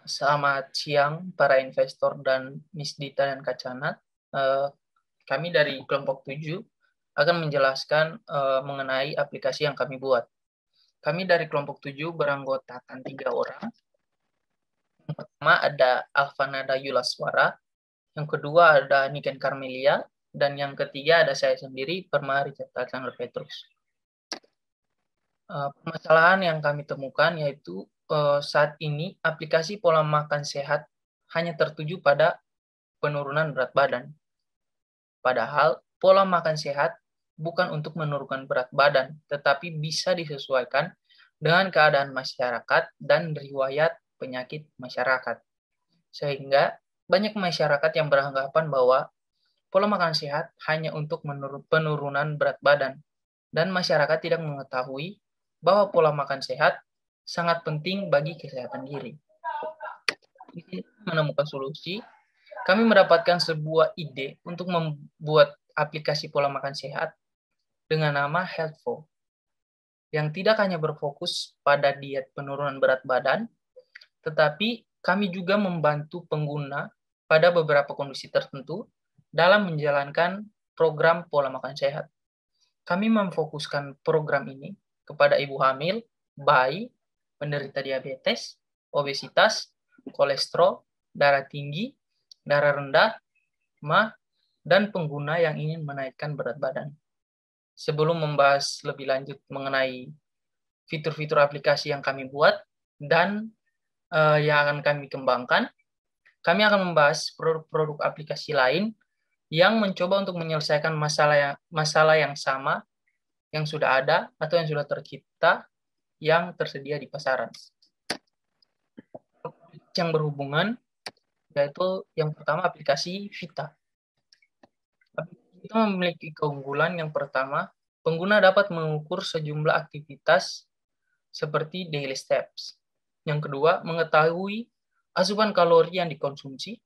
Selamat siang para investor dan Miss Dita dan Kak Canat. Kami dari kelompok 7 akan menjelaskan mengenai aplikasi yang kami buat. Kami dari kelompok 7 beranggotakan 3 orang. Yang pertama ada Alfanada Yulaswara, yang kedua ada Niken Carmelia, dan yang ketiga ada saya sendiri, Permari Alexander Petrus. Permasalahan yang kami temukan yaitu saat ini aplikasi pola makan sehat hanya tertuju pada penurunan berat badan. Padahal pola makan sehat bukan untuk menurunkan berat badan, tetapi bisa disesuaikan dengan keadaan masyarakat dan riwayat penyakit masyarakat. Sehingga banyak masyarakat yang beranggapan bahwa pola makan sehat hanya untuk penurunan berat badan, dan masyarakat tidak mengetahui bahwa pola makan sehat sangat penting bagi kesehatan diri. Menemukan solusi, kami mendapatkan sebuah ide untuk membuat aplikasi pola makan sehat dengan nama Healthful, yang tidak hanya berfokus pada diet penurunan berat badan, tetapi kami juga membantu pengguna pada beberapa kondisi tertentu dalam menjalankan program pola makan sehat. Kami memfokuskan program ini kepada ibu hamil, bayi, penderita diabetes, obesitas, kolesterol, darah tinggi, darah rendah, MAH, dan pengguna yang ingin menaikkan berat badan. Sebelum membahas lebih lanjut mengenai fitur-fitur aplikasi yang kami buat dan yang akan kami kembangkan, kami akan membahas produk-produk aplikasi lain yang mencoba untuk menyelesaikan masalah yang sama yang sudah ada atau yang sudah tercipta yang tersedia di pasaran. Yang berhubungan yaitu yang pertama aplikasi Vita. Kita memiliki keunggulan yang pertama, pengguna dapat mengukur sejumlah aktivitas seperti daily steps. Yang kedua, mengetahui asupan kalori yang dikonsumsi.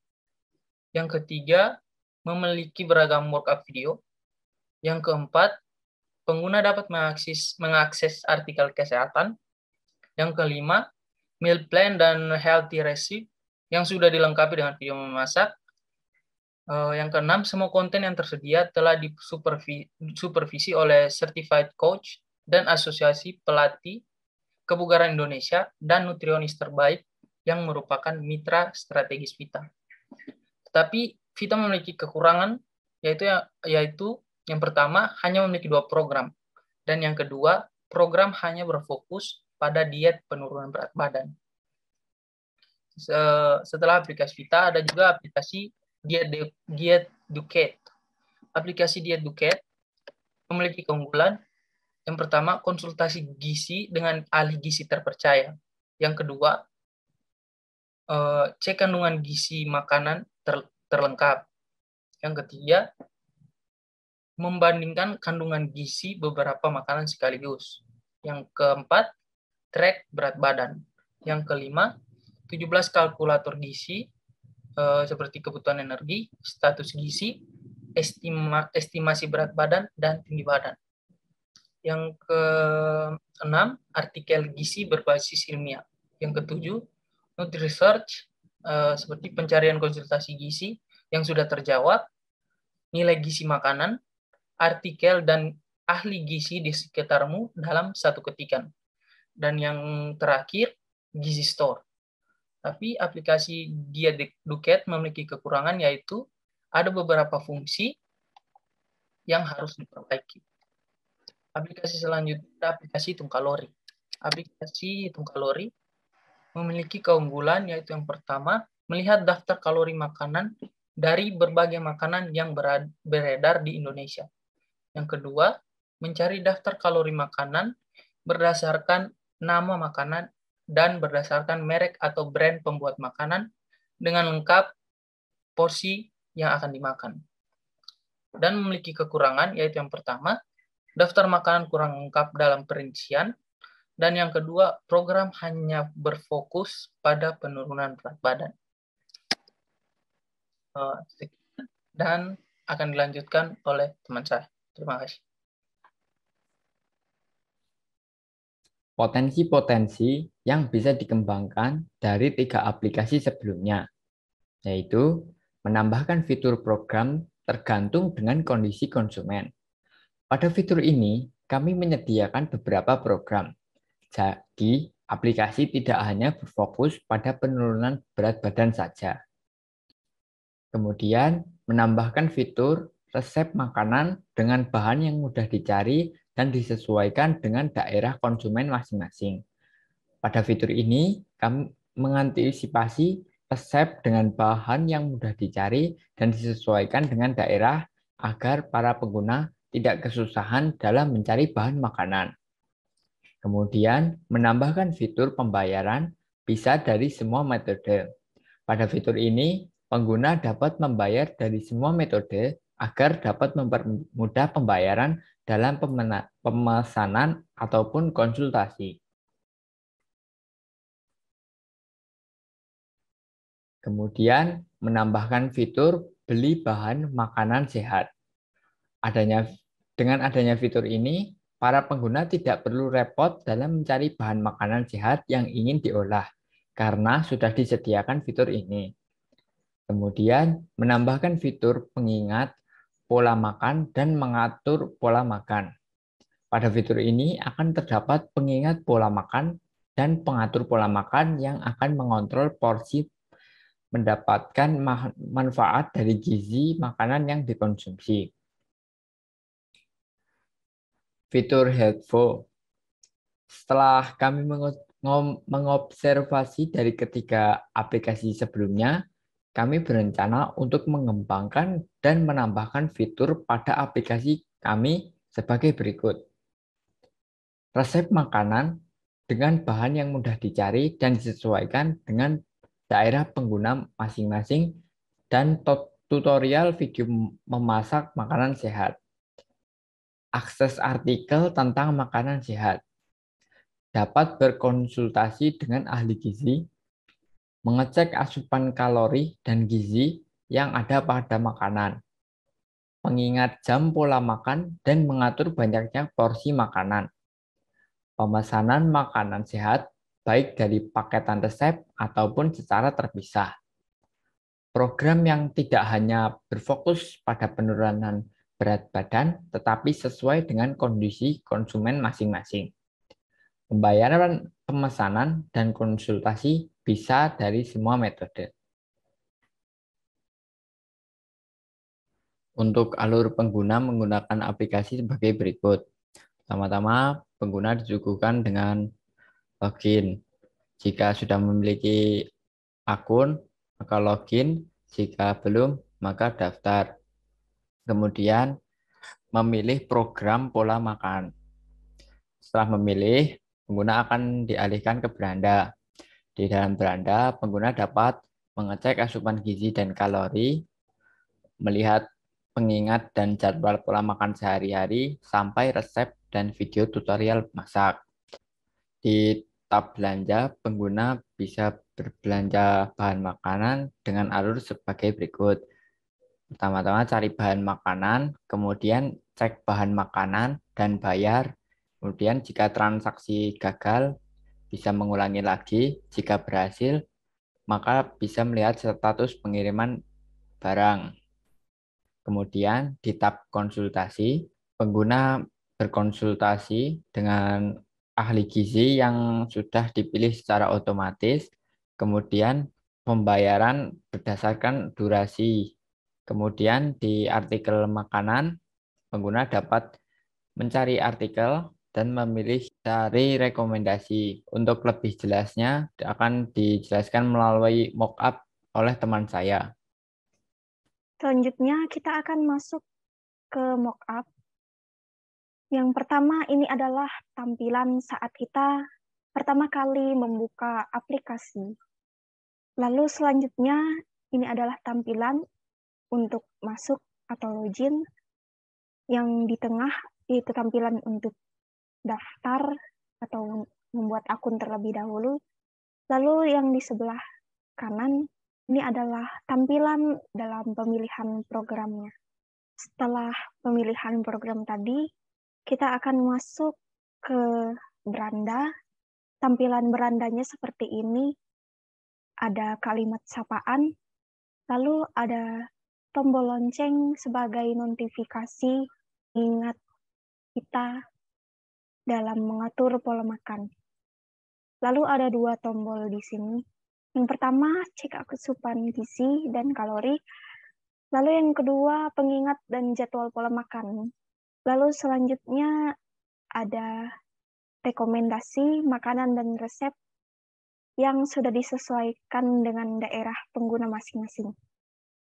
Yang ketiga, memiliki beragam workout video. Yang keempat, pengguna dapat mengakses artikel kesehatan. Yang kelima, meal plan dan healthy recipe yang sudah dilengkapi dengan video memasak. Yang keenam, semua konten yang tersedia telah disupervisi oleh certified coach dan asosiasi pelatih kebugaran Indonesia dan nutrionis terbaik yang merupakan mitra strategis Vita. Tetapi Vita memiliki kekurangan, yaitu yang pertama, hanya memiliki 2 program. Dan yang kedua, program hanya berfokus pada diet penurunan berat badan. Setelah aplikasi Vita, ada juga aplikasi Diet Duket. Aplikasi Diet Duket memiliki keunggulan. Yang pertama, konsultasi gizi dengan ahli gizi terpercaya. Yang kedua, cek kandungan gizi makanan terlengkap. Yang ketiga, membandingkan kandungan gizi beberapa makanan sekaligus. Yang keempat, track berat badan. Yang kelima, 17 kalkulator gizi seperti kebutuhan energi, status gizi, estimasi berat badan, dan tinggi badan. Yang keenam, artikel gizi berbasis ilmiah. Yang ketujuh, Nutri-Research seperti pencarian konsultasi gizi yang sudah terjawab, nilai gizi makanan, artikel dan ahli gizi di sekitarmu dalam satu ketikan. Dan yang terakhir, Gizi Store. Tapi aplikasi Diet Duket memiliki kekurangan, yaitu ada beberapa fungsi yang harus diperbaiki. Aplikasi selanjutnya, aplikasi hitung kalori. Aplikasi hitung kalori memiliki keunggulan, yaitu yang pertama, melihat daftar kalori makanan dari berbagai makanan yang beredar di Indonesia. Yang kedua, mencari daftar kalori makanan berdasarkan nama makanan dan berdasarkan merek atau brand pembuat makanan dengan lengkap porsi yang akan dimakan. Dan memiliki kekurangan, yaitu yang pertama, daftar makanan kurang lengkap dalam perincian, dan yang kedua, program hanya berfokus pada penurunan berat badan. Dan akan dilanjutkan oleh teman saya. Terima kasih. potensi-potensi yang bisa dikembangkan dari 3 aplikasi sebelumnya, yaitu menambahkan fitur program tergantung dengan kondisi konsumen. Pada fitur ini, kami menyediakan beberapa program. Jadi, aplikasi tidak hanya berfokus pada penurunan berat badan saja. Kemudian, menambahkan fitur resep makanan dengan bahan yang mudah dicari dan disesuaikan dengan daerah konsumen masing-masing. Pada fitur ini, kami mengantisipasi resep dengan bahan yang mudah dicari dan disesuaikan dengan daerah agar para pengguna tidak kesusahan dalam mencari bahan makanan. Kemudian, menambahkan fitur pembayaran bisa dari semua metode. Pada fitur ini, pengguna dapat membayar dari semua metode agar dapat mempermudah pembayaran dalam pemesanan ataupun konsultasi. Kemudian, menambahkan fitur beli bahan makanan sehat. Dengan adanya fitur ini, para pengguna tidak perlu repot dalam mencari bahan makanan sehat yang ingin diolah, karena sudah disediakan fitur ini. Kemudian, menambahkan fitur pengingat pola makan dan mengatur pola makan. Pada fitur ini akan terdapat pengingat pola makan dan pengatur pola makan yang akan mengontrol porsi mendapatkan manfaat dari gizi makanan yang dikonsumsi. Fitur Healthful. Setelah kami mengobservasi dari ketiga aplikasi sebelumnya, kami berencana untuk mengembangkan dan menambahkan fitur pada aplikasi kami sebagai berikut. Resep makanan dengan bahan yang mudah dicari dan disesuaikan dengan daerah pengguna masing-masing dan tutorial video memasak makanan sehat. Akses artikel tentang makanan sehat. Dapat berkonsultasi dengan ahli gizi, mengecek asupan kalori dan gizi yang ada pada makanan, mengingat jam pola makan dan mengatur banyaknya porsi makanan, pemesanan makanan sehat baik dari paketan resep ataupun secara terpisah. Program yang tidak hanya berfokus pada penurunan berat badan, tetapi sesuai dengan kondisi konsumen masing-masing. Pembayaran, pemesanan, dan konsultasi bisa dari semua metode. Untuk alur pengguna menggunakan aplikasi sebagai berikut. Pertama-tama, pengguna disuguhkan dengan login. Jika sudah memiliki akun, maka login. Jika belum, maka daftar. Kemudian, memilih program pola makan. Setelah memilih, pengguna akan dialihkan ke beranda. Di dalam beranda, pengguna dapat mengecek asupan gizi dan kalori, melihat pengingat dan jadwal pola makan sehari-hari, sampai resep dan video tutorial masak. Di tab belanja, pengguna bisa berbelanja bahan makanan dengan alur sebagai berikut. Pertama-tama cari bahan makanan, kemudian cek bahan makanan dan bayar. Kemudian jika transaksi gagal, bisa mengulangi lagi. Jika berhasil, maka bisa melihat status pengiriman barang. Kemudian di tab konsultasi, pengguna berkonsultasi dengan ahli gizi yang sudah dipilih secara otomatis. Kemudian pembayaran berdasarkan durasi. Kemudian di artikel makanan, pengguna dapat mencari artikel dan memilih cari rekomendasi. Untuk lebih jelasnya akan dijelaskan melalui mockup oleh teman saya. Selanjutnya kita akan masuk ke mockup. Yang pertama ini adalah tampilan saat kita pertama kali membuka aplikasi. Lalu selanjutnya ini adalah tampilan untuk masuk atau login. Yang di tengah yaitu tampilan untuk daftar atau membuat akun terlebih dahulu. Lalu yang di sebelah kanan ini adalah tampilan dalam pemilihan programnya. Setelah pemilihan program tadi, kita akan masuk ke beranda Tampilan berandanya seperti ini. Ada kalimat sapaan, lalu ada tombol lonceng sebagai notifikasi ingat kita dalam mengatur pola makan. Lalu ada 2 tombol di sini. Yang pertama, cek asupan gizi dan kalori. Lalu yang kedua, pengingat dan jadwal pola makan. Lalu selanjutnya ada rekomendasi makanan dan resep yang sudah disesuaikan dengan daerah pengguna masing-masing.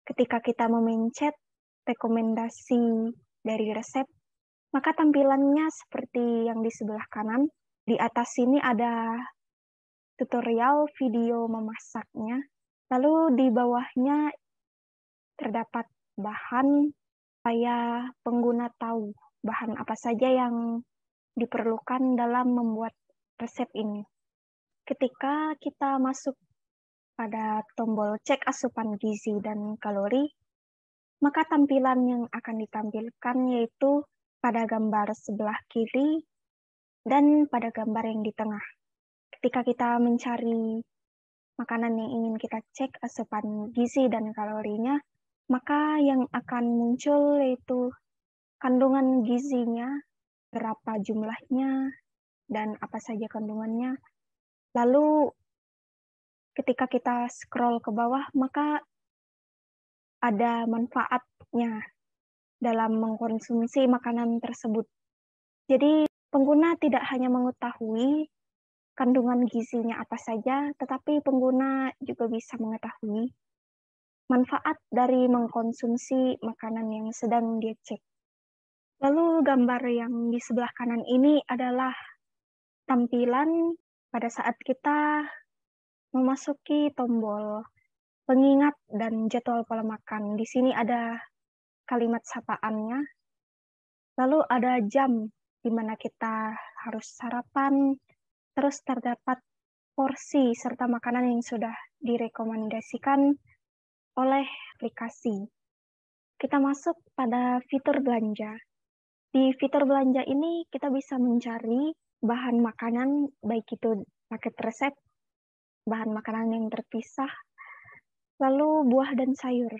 Ketika kita memencet rekomendasi dari resep, maka tampilannya seperti yang di sebelah kanan. Di atas sini ada tutorial video memasaknya. Lalu di bawahnya terdapat bahan supaya pengguna tahu bahan apa saja yang diperlukan dalam membuat resep ini. Ketika kita masuk pada tombol cek asupan gizi dan kalori, maka tampilan yang akan ditampilkan yaitu pada gambar sebelah kiri dan pada gambar yang di tengah. Ketika kita mencari makanan yang ingin kita cek asupan gizi dan kalorinya, maka yang akan muncul yaitu kandungan gizinya, berapa jumlahnya, dan apa saja kandungannya. Lalu ketika kita scroll ke bawah, maka ada manfaatnya dalam mengkonsumsi makanan tersebut. Jadi pengguna tidak hanya mengetahui kandungan gizinya apa saja, tetapi pengguna juga bisa mengetahui manfaat dari mengkonsumsi makanan yang sedang dia cek. Lalu gambar yang di sebelah kanan ini adalah tampilan pada saat kita memasuki tombol pengingat dan jadwal pola makan. Di sini ada kalimat sapaannya, lalu ada jam di mana kita harus sarapan, terus terdapat porsi serta makanan yang sudah direkomendasikan oleh aplikasi. Kita masuk pada fitur belanja. Di fitur belanja ini kita bisa mencari bahan makanan, baik itu paket resep, bahan makanan yang terpisah, lalu buah dan sayur.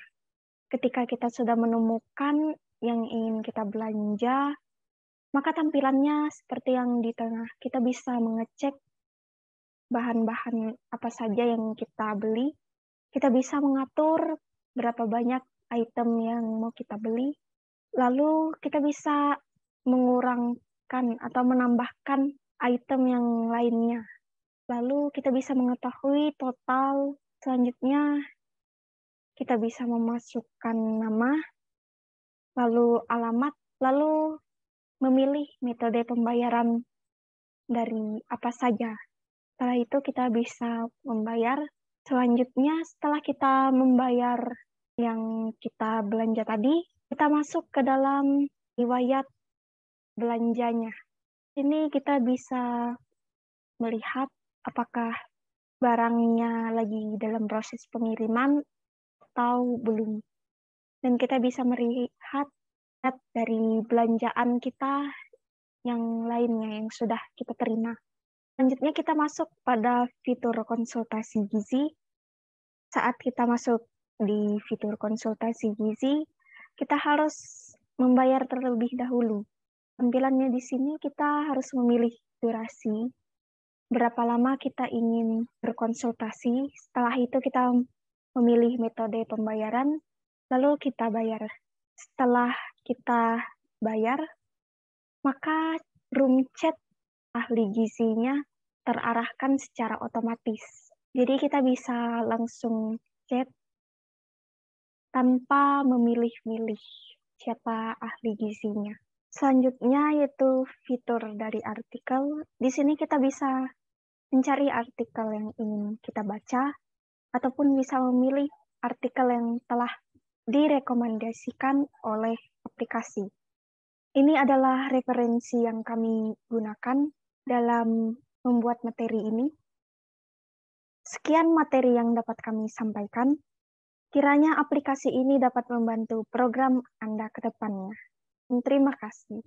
Ketika kita sudah menemukan yang ingin kita belanja, maka tampilannya seperti yang di tengah. Kita bisa mengecek bahan-bahan apa saja yang kita beli. Kita bisa mengatur berapa banyak item yang mau kita beli. Lalu kita bisa mengurangkan atau menambahkan item yang lainnya. Lalu kita bisa mengetahui total. Selanjutnya kita bisa memasukkan nama, lalu alamat, lalu memilih metode pembayaran dari apa saja. Setelah itu kita bisa membayar. Selanjutnya setelah kita membayar yang kita belanja tadi, kita masuk ke dalam riwayat belanjanya. Ini kita bisa melihat apakah barangnya lagi dalam proses pengiriman atau belum. Dan kita bisa melihat dari belanjaan kita yang lainnya yang sudah kita terima. Selanjutnya kita masuk pada fitur konsultasi gizi. Saat kita masuk di fitur konsultasi gizi, kita harus membayar terlebih dahulu. Tampilannya di sini kita harus memilih durasi, berapa lama kita ingin berkonsultasi. Setelah itu kita memilih metode pembayaran, lalu kita bayar. Setelah kita bayar, maka room chat ahli gizinya terarahkan secara otomatis. Jadi kita bisa langsung chat tanpa memilih-milih siapa ahli gizinya. Selanjutnya yaitu fitur dari artikel. Di sini kita bisa mencari artikel yang ingin kita baca, ataupun bisa memilih artikel yang telah direkomendasikan oleh aplikasi. Ini adalah referensi yang kami gunakan dalam membuat materi ini. Sekian materi yang dapat kami sampaikan. Kiranya aplikasi ini dapat membantu program Anda ke depannya. Terima kasih.